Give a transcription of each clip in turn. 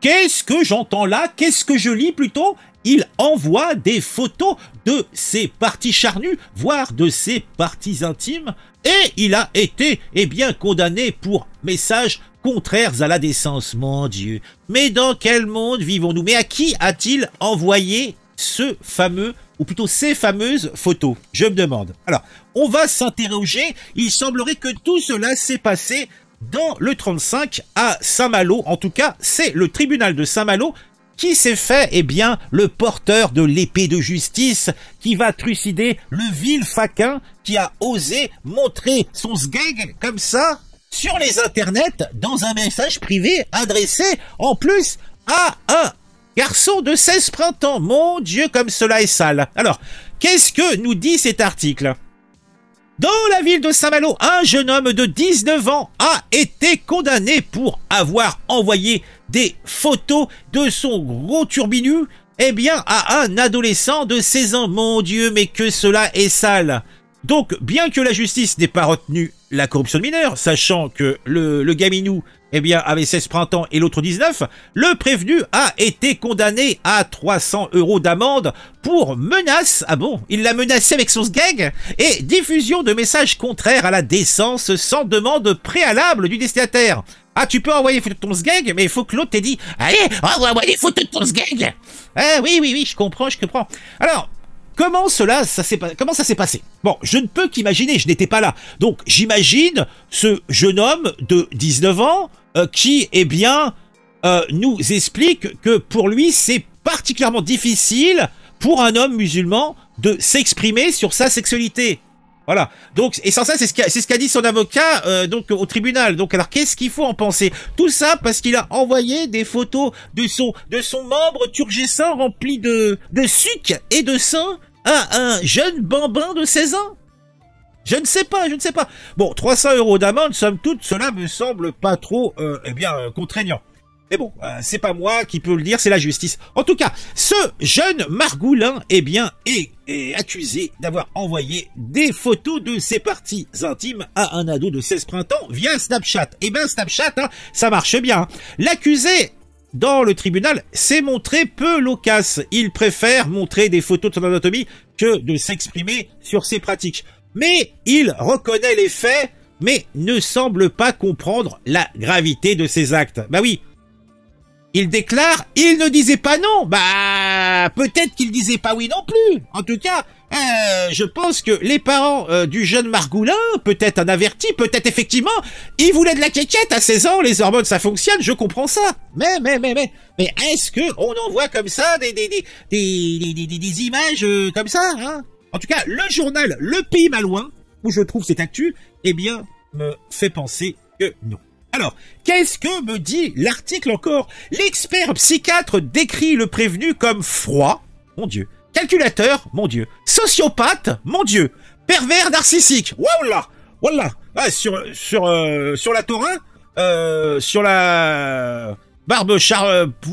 Qu'est-ce que j'entends là? Qu'est-ce que je lis plutôt? Il envoie des photos de ses parties charnues, voire de ses parties intimes, et il a été, eh bien, condamné pour messages contraires à la décence. Mon Dieu, mais dans quel monde vivons-nous? Mais à qui a-t-il envoyé ce fameux, ou plutôt ces fameuses photos? Je me demande. Alors, on va s'interroger. Il semblerait que tout cela s'est passé dans le 35 à Saint-Malo. En tout cas, c'est le tribunal de Saint-Malo qui s'est fait, eh bien, le porteur de l'épée de justice qui va trucider le vil faquin qui a osé montrer son sgeg comme ça sur les internets dans un message privé adressé en plus à un garçon de 16 printemps. Mon Dieu, comme cela est sale. Alors, qu'est-ce que nous dit cet article? Dans la ville de Saint-Malo, un jeune homme de 19 ans a été condamné pour avoir envoyé des photos de son gros turbinu, eh bien, à un adolescent de 16 ans. Mon Dieu, mais que cela est sale. Donc, bien que la justice n'ait pas retenu la corruption de mineurs, sachant que le gaminou, eh bien, avait 16 printemps et l'autre 19, le prévenu a été condamné à 300 € d'amende pour menace, ah bon, il l'a menacé avec son sgeg, et diffusion de messages contraires à la décence sans demande préalable du destinataire. Ah, tu peux envoyer des photos de ton sgeg, mais il faut que l'autre t'ait dit « Allez, envoie-moi des photos de ton sgeg !» Ah oui, je comprends. Alors, comment ça s'est passé? Bon, je ne peux qu'imaginer, je n'étais pas là. Donc, j'imagine ce jeune homme de 19 ans qui, eh bien, nous explique que pour lui, c'est particulièrement difficile pour un homme musulman de s'exprimer sur sa sexualité. Voilà. Donc, et sans ça, c'est ce qu'a dit son avocat donc au tribunal. Donc, alors, qu'est-ce qu'il faut en penser? Tout ça parce qu'il a envoyé des photos de son membre turgescent rempli de suc et de sang à un jeune bambin de 16 ans. Je ne sais pas. Bon, 300 € d'amende, somme toute, cela me semble pas trop, contraignant. Mais bon, c'est pas moi qui peux le dire, c'est la justice. En tout cas, ce jeune margoulin, eh bien, est accusé d'avoir envoyé des photos de ses parties intimes à un ado de 16 printemps via Snapchat. Eh ben, Snapchat, hein, ça marche bien. L'accusé, dans le tribunal, s'est montré peu loquace. Il préfère montrer des photos de son anatomie que de s'exprimer sur ses pratiques. Mais il reconnaît les faits, mais ne semble pas comprendre la gravité de ses actes. Bah oui. Il déclare, il ne disait pas non. Bah, peut-être qu'il disait pas oui non plus. En tout cas, je pense que les parents du jeune margoulin, peut-être un averti, peut-être effectivement, ils voulaient de la quéquette à 16 ans, les hormones ça fonctionne, je comprends ça. Mais est-ce que on envoie comme ça des images comme ça, hein? En tout cas, le journal Le Pays Malouin, où je trouve cette actu, eh bien, me fait penser que non. Alors, qu'est-ce que me dit l'article encore? L'expert psychiatre décrit le prévenu comme froid, mon Dieu, calculateur, mon Dieu, sociopathe, mon Dieu, pervers narcissique, voilà, ah, sur la Torah, sur la barbe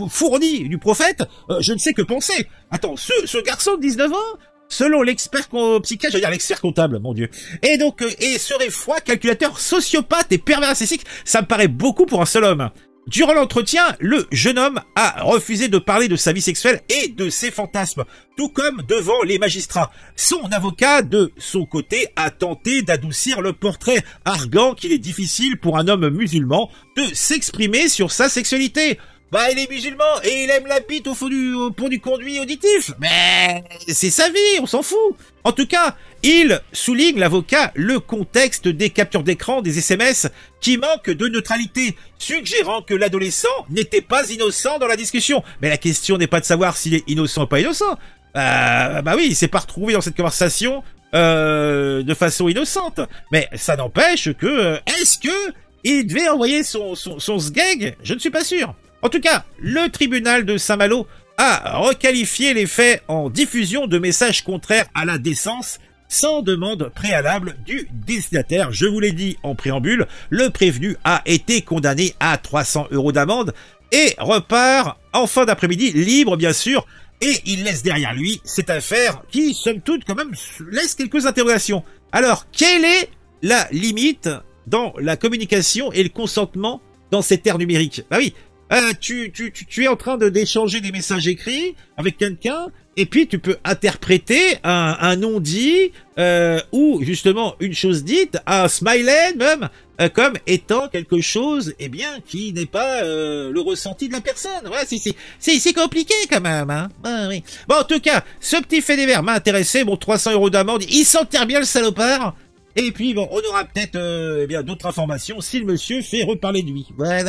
fournie du prophète, je ne sais que penser. Attends, ce garçon de 19 ans, selon l'expert psychiatre, je veux dire l'expert comptable, mon Dieu. Et donc, et serait froid, calculateur, sociopathe et pervers narcissique, ça me paraît beaucoup pour un seul homme. Durant l'entretien, le jeune homme a refusé de parler de sa vie sexuelle et de ses fantasmes, tout comme devant les magistrats. Son avocat, de son côté, a tenté d'adoucir le portrait, arguant qu'il est difficile pour un homme musulman de s'exprimer sur sa sexualité. Bah, il est musulman et il aime la bite au pont du conduit auditif. Mais c'est sa vie, on s'en fout. En tout cas, il souligne, l'avocat, le contexte des captures d'écran, des SMS qui manquent de neutralité, suggérant que l'adolescent n'était pas innocent dans la discussion. Mais la question n'est pas de savoir s'il est innocent ou pas innocent. Bah oui, il s'est pas retrouvé dans cette conversation de façon innocente. Mais ça n'empêche que, est-ce que il devait envoyer son sgeg? Je ne suis pas sûr. En tout cas, le tribunal de Saint-Malo a requalifié les faits en diffusion de messages contraires à la décence sans demande préalable du destinataire. Je vous l'ai dit en préambule, le prévenu a été condamné à 300 € d'amende et repart en fin d'après-midi libre bien sûr, et il laisse derrière lui cette affaire qui, somme toute, quand même, laisse quelques interrogations. Alors, quelle est la limite dans la communication et le consentement dans cette ère numérique? Bah oui. Tu es en train d'échanger des messages écrits avec quelqu'un, et puis tu peux interpréter un non-dit ou justement une chose dite, un smiley même, comme étant quelque chose, eh bien, qui n'est pas le ressenti de la personne. Ouais, c'est compliqué quand même, hein. Ah, oui. Bon, en tout cas, ce petit fait divers m'a intéressé. Bon, 300 € d'amende, il s'enterre bien le salopard. Et puis bon, on aura peut-être eh bien d'autres informations si le monsieur fait reparler de lui. Voilà.